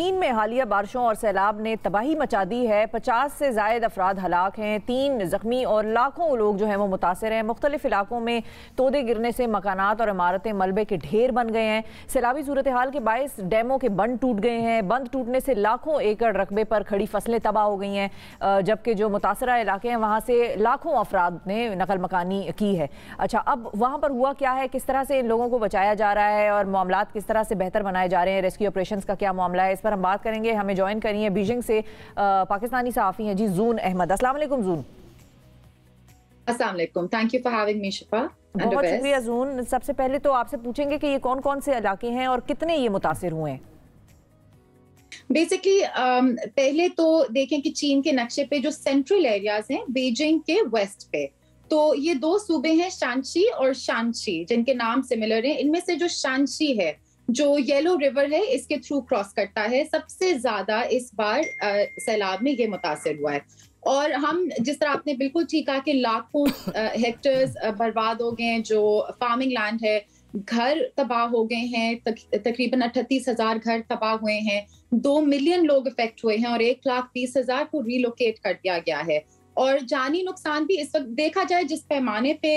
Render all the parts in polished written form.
चीन में हालिया बारिशों और सैलाब ने तबाही मचा दी है। 50 से ज़ायद अफराद हलाक हैं, 3 ज़ख्मी और लाखों लोग जो हैं वो मुतासर हैं। मुख्तलिफ इलाकों में तोदे गिरने से मकानात और इमारतें मलबे के ढेर बन गए हैं। सैलाबी सूरत हाल के बायस डैमों के बंद टूट गए हैं। बंद टूटने से लाखों एकड़ रकबे पर खड़ी फसलें तबाह हो गई हैं, जबकि जो मुतासरा इलाके हैं वहाँ से लाखों अफराद ने नकल मकानी की है। अच्छा, अब वहाँ पर हुआ क्या है, किस तरह से इन लोगों को बचाया जा रहा है और मामलात किस तरह से बेहतर बनाए जा रहे हैं, रेस्क्यू ऑपरेशंस का क्या मामला है, इस पर हम बात करेंगे। हमें ज्वाइन करी है बीजिंग से पाकिस्तानी सहाफ़ी हैं जी जून अहमद। अस्सलाम वालेकुम जून। अस्सलाम वालेकुम, thank you for having me शिफा। बहुत शुक्रिया जून। सबसे पहले तो आपसे पूछेंगे कि ये कौन कौन से इलाके हैं और कितने ये मुतासिर हुए हैं। बेसिकली पहले तो देखें कि चीन के नक्शे पे जो सेंट्रल एरियाज हैं बीजिंग के वेस्ट पे, तो ये 2 सूबे हैं शांशी और शांशी, जिनके नाम सिमिलर हैं। इनमें से जो शांशी है, जो येलो रिवर है, इसके थ्रू क्रॉस करता है, सबसे ज्यादा इस बार सैलाब में ये मुतासिर हुआ है। और हम जिस तरह आपने बिल्कुल ठीक कहा कि लाखों हेक्टर्स बर्बाद हो गए हैं, जो फार्मिंग लैंड है, घर तबाह हो गए हैं, तकरीबन 38,000 घर तबाह हुए हैं, 2 मिलियन लोग इफेक्ट हुए हैं और 1,20,000 को रिलोकेट कर दिया गया है। और जानी नुकसान भी इस वक्त देखा जाए जिस पैमाने पे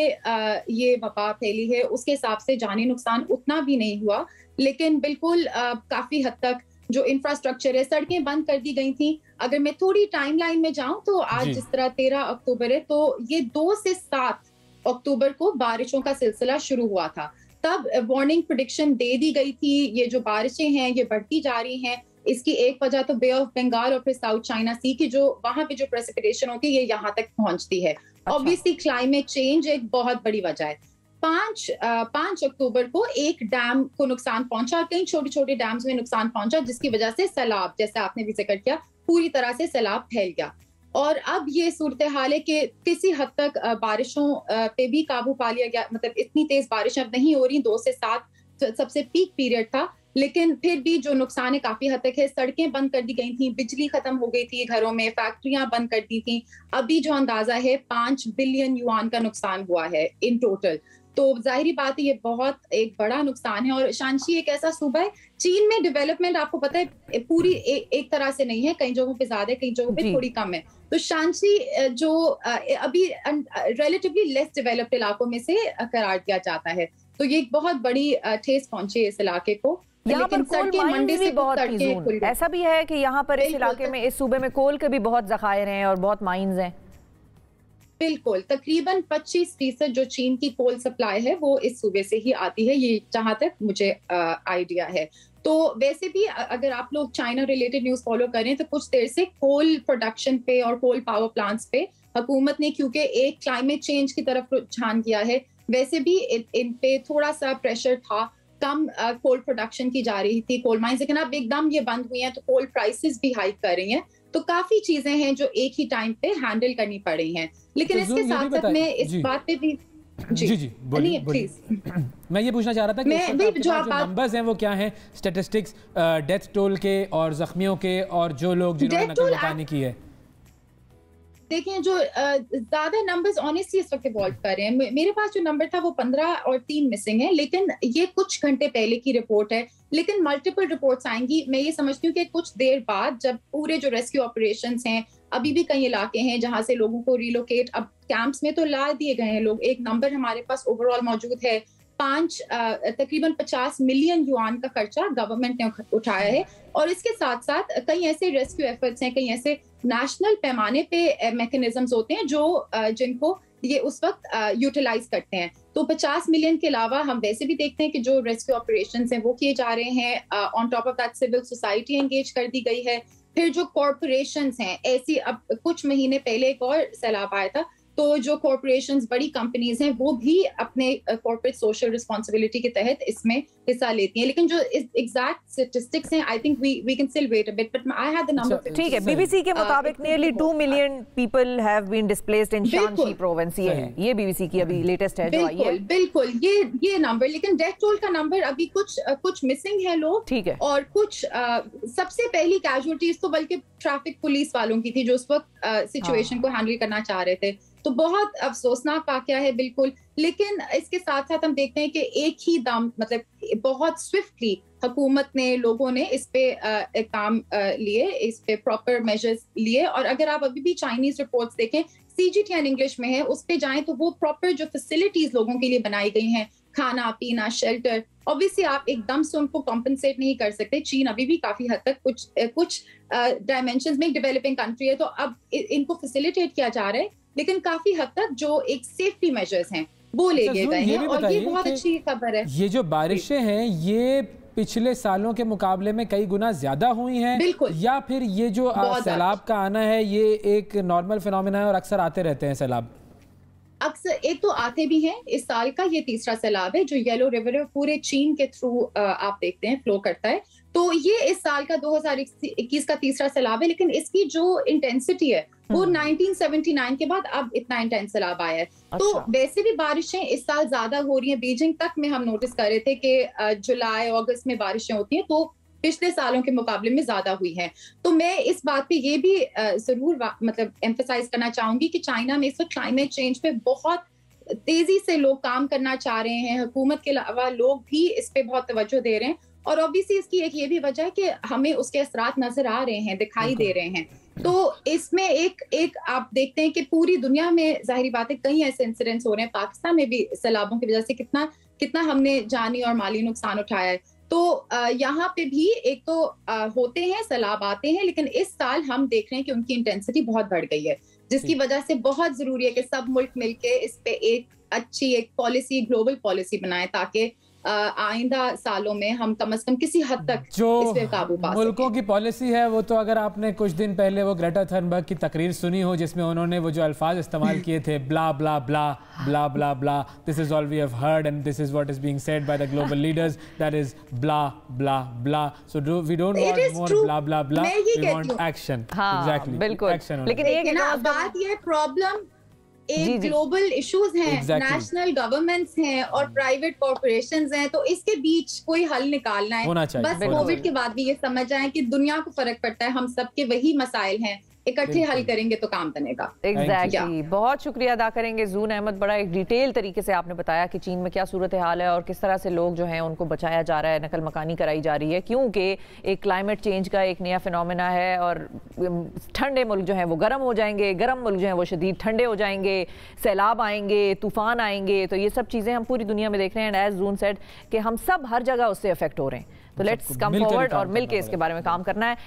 ये वबा फैली है, उसके हिसाब से जानी नुकसान उतना भी नहीं हुआ, लेकिन बिल्कुल काफी हद तक जो इंफ्रास्ट्रक्चर है, सड़कें बंद कर दी गई थी। अगर मैं थोड़ी टाइमलाइन में जाऊं तो आज जिस तरह 13 अक्टूबर है, तो ये 2 से 7 अक्टूबर को बारिशों का सिलसिला शुरू हुआ था। तब वार्निंग प्रेडिक्शन दे दी गई थी, ये जो बारिशें हैं ये बढ़ती जा रही हैं। इसकी एक वजह तो बे ऑफ बंगाल और फिर साउथ चाइना सी की जो वहां पे जो प्रेसिपिटेशन होती है ये यहाँ तक पहुंचती है। ऑब्वियसली क्लाइमेट चेंज एक बहुत बड़ी वजह है। 5 अक्टूबर को एक डैम को नुकसान पहुंचा, कई छोटे छोटे डैम्स में नुकसान पहुंचा, जिसकी वजह से सैलाब, जैसे आपने भी जिक्र किया, पूरी तरह से सैलाब फैल गया। और अब ये सूरत हाल है कि किसी हद तक बारिशों पे भी काबू पा लिया गया। मतलब इतनी तेज बारिश अब नहीं हो रही, 2 से 7 सबसे पीक पीरियड था, लेकिन फिर भी जो नुकसान है काफी हद तक है। सड़कें बंद कर दी गई थी, बिजली खत्म हो गई थी घरों में, फैक्ट्रियां बंद कर दी थी। अभी जो अंदाजा है 5 बिलियन युआन का नुकसान हुआ है इन टोटल। तो जाहिर बात है ये बहुत एक बड़ा नुकसान है। और शांशी एक ऐसा सूबा है, चीन में डेवलपमेंट आपको पता है पूरी एक तरह से नहीं है, कई जगहों पे ज्यादा है, कई जगहों पे थोड़ी कम है। तो शांशी जो अभी रिलेटिवली लेस डेवलप्ड इलाकों में से करार दिया जाता है, तो ये एक बहुत बड़ी ठेस पहुंची है इस इलाके को। यहाँ पर कोल माइंस भी बहुत थी, ऐसा भी है कि यहाँ पर इस इलाके में, इस सूबे में कोल के भी बहुत जखायर हैं और बहुत माइंस हैं। बिल्कुल, तकरीबन 25% जो चीन की कोल सप्लाई है वो इस सूबे से ही आती है, ये जहां तक मुझे आइडिया है। तो वैसे भी अगर आप लोग चाइना रिलेटेड न्यूज फॉलो करें तो कुछ देर से कोल प्रोडक्शन पे और कोल पावर प्लांट्स पे हुकूमत ने, क्योंकि एक क्लाइमेट चेंज की तरफ रुझान किया है, वैसे भी इन पे थोड़ा सा प्रेशर था। कम कोल प्रोडक्शन की जा रही थी कोल माइंस, लेकिन अब एकदम ये बंद हुई हैं तो कोल प्राइसेस भी हाइक कर रही हैं। तो काफी चीजें हैं जो एक ही टाइम पे हैंडल करनी पड़ रही हैं। लेकिन तो इसके साथ साथ मैं इस बात पे भी जी बोलिए प्लीज। मैं ये भी पूछना चाह रहा था कि जो नंबर्स हैं वो क्या हैं, स्टैटिस्टिक्स डेथ टोल के और जख्मियों के और जो लोग जिन्होंने नकल मकानी की है। देखें, जो ज्यादा नंबर्स ऑनेस्टली इस वक्त इवॉल्व कर रहे हैं। मेरे पास जो नंबर था वो 15 और 3 मिसिंग है, लेकिन ये कुछ घंटे पहले की रिपोर्ट है। लेकिन मल्टीपल रिपोर्ट्स आएंगी। मैं ये समझती हूँ कि कुछ देर बाद जब पूरे जो रेस्क्यू ऑपरेशंस हैं, अभी भी कई इलाके हैं जहां से लोगों को रिलोकेट, अब कैंप्स में तो ला दिए गए हैं लोग। एक नंबर हमारे पास ओवरऑल मौजूद है, तकरीबन 50 मिलियन युआन का खर्चा गवर्नमेंट ने उठाया है। और इसके साथ साथ कई ऐसे रेस्क्यू एफर्ट्स हैं, कई ऐसे नेशनल पैमाने पे मैकेनिज्म्स होते हैं जो जिनको ये उस वक्त यूटिलाइज करते हैं। तो 50 मिलियन के अलावा हम वैसे भी देखते हैं कि जो रेस्क्यू ऑपरेशंस हैं वो किए जा रहे हैं। On top of that civil society engage कर दी गई है। फिर जो कॉरपोरेशंस हैं, ऐसी अब कुछ महीने पहले एक और सैलाब आया था, तो जो कॉरपोरेशंस, बड़ी कंपनीज हैं, वो भी अपने कॉर्पोरेट सोशल रिस्पांसिबिलिटी के तहत इसमें हिस्सा लेती हैं। लेकिन जो एग्जैक्ट स्टैटिस्टिक्स हैं, I think we can still wait a bit, but I have the number. ठीक है, बीबीसी के मुताबिक nearly 2 million people have been displaced in Shanxi province. ये बीबीसी की अभी लेटेस्ट है जो आई है। बिल्कुल ये नंबर, लेकिन डेथ टोल का नंबर अभी कुछ मिसिंग है लोग, ठीक है, और कुछ सबसे पहली कैजुअलिटीज तो बल्कि ट्रैफिक पुलिस वालों की थी जो उस वक्त सिचुएशन को हैंडल करना चाह रहे थे। तो बहुत अफसोसनाक वाकया है बिल्कुल। लेकिन इसके साथ साथ हम देखते हैं कि एक ही दम मतलब बहुत स्विफ्टली हुकूमत ने, लोगों ने इस पे काम लिए, इस पे प्रॉपर मेजर्स लिए। और अगर आप अभी भी चाइनीज रिपोर्ट्स देखें, CGTN इंग्लिश में है, उस पे जाएं तो वो प्रॉपर जो फैसिलिटीज लोगों के लिए बनाई गई हैं, खाना पीना, शेल्टर, ऑब्वियसली आप एकदम से उनको कॉम्पनसेट नहीं कर सकते। चीन अभी भी काफी हद तक कुछ डायमेंशंस में एक डेवलपिंग कंट्री है, तो अब इनको फैसिलिटेट किया जा रहा है, लेकिन काफी हद तक जो एक सेफ्टी मेजर्स हैं वो ले लिए गए हैं। और ये बहुत अच्छी खबर है। ये जो बारिशें हैं ये पिछले सालों के मुकाबले में कई गुना ज्यादा हुई हैं, या फिर ये जो सैलाब का आना है ये एक नॉर्मल फिनोमेना है और अक्सर आते रहते हैं सैलाब? अक्सर एक तो आते भी हैं, इस साल का ये तीसरा सैलाब है जो येलो रिवर पूरे चीन के थ्रू आप देखते हैं फ्लो करता है। तो ये इस साल का 2021 का तीसरा सैलाब है, लेकिन इसकी जो इंटेंसिटी है वो 1979 के बाद अब इतना इंटेंस सैलाब आया है। तो वैसे भी बारिशें इस साल ज्यादा हो रही हैं। बीजिंग तक में हम नोटिस कर रहे थे कि जुलाई अगस्त में बारिशें होती हैं, तो पिछले सालों के मुकाबले में ज्यादा हुई हैं। तो मैं इस बात पे ये भी जरूर मतलब एम्फसाइज करना चाहूंगी कि चाइना में इस वक्त क्लाइमेट चेंज पे बहुत तेजी से लोग काम करना चाह रहे हैं। हुकूमत के अलावा लोग भी इस पे बहुत तवज्जो दे रहे हैं, और ऑब्वियसली इसकी एक ये भी वजह है कि हमें उसके असरात नजर आ रहे हैं, दिखाई दे रहे हैं। तो इसमें एक आप देखते हैं कि पूरी दुनिया में जाहिर बात है कई ऐसे इंसिडेंट्स हो रहे हैं। पाकिस्तान में भी सैलाबों की वजह से कितना हमने जानी और माली नुकसान उठाया है। तो यहाँ पे भी एक तो होते हैं सैलाब आते हैं, लेकिन इस साल हम देख रहे हैं कि उनकी इंटेंसिटी बहुत बढ़ गई है, जिसकी वजह से बहुत जरूरी है कि सब मुल्क मिलके इस पे एक अच्छी एक पॉलिसी, ग्लोबल पॉलिसी बनाए, ताकि आइंदा सालों में हम कम से कम किसी हद तक जो इस पे काबू पा मुल्कों की पॉलिसी है वो तो, अगर आपने कुछ दिन पहले वो ग्रेटा थनबर्ग की तकरीर सुनी हो जिसमें उन्होंने वो जो अल्फाज इस्तेमाल किए थे, blah blah blah blah blah blah, this is all we have heard and this is what is being said by the global leaders, that is blah blah blah. So we don't want more blah blah blah, we want action. Exactly, बिल्कुल। लेकिन एक बात ये problem एक global issues हैं, national governments हैं और private corporations हैं, तो इसके बीच कोई हल निकालना है। बस कोविड के बाद भी ये समझ आए कि दुनिया को फर्क पड़ता है, हम सबके वही मसाइल हैं, इकट्ठे हल करेंगे तो काम बनेगा। एग्जैक्टली। बहुत शुक्रिया अदा करेंगे जून अहमद, बड़ा एक डिटेल तरीके से आपने बताया कि चीन में क्या सूरत हाल है और किस तरह से लोग जो हैं उनको बचाया जा रहा है, नकल मकानी कराई जा रही है, क्योंकि एक क्लाइमेट चेंज का एक नया फिनोमेना है और ठंडे मुल्क जो हैं वो गर्म हो जाएंगे, गर्म मुल्क जो हैं वो शदीद ठंडे हो जाएंगे, सैलाब आएंगे, तूफान आएंगे। तो ये सब चीज़ें हम पूरी दुनिया में देख रहे हैं, एंड एज जून सेड कि हम सब हर जगह उससे अफेक्ट हो रहे हैं। तो लेट्स कम फॉरवर्ड और मिलके इसके बारे में काम करना है।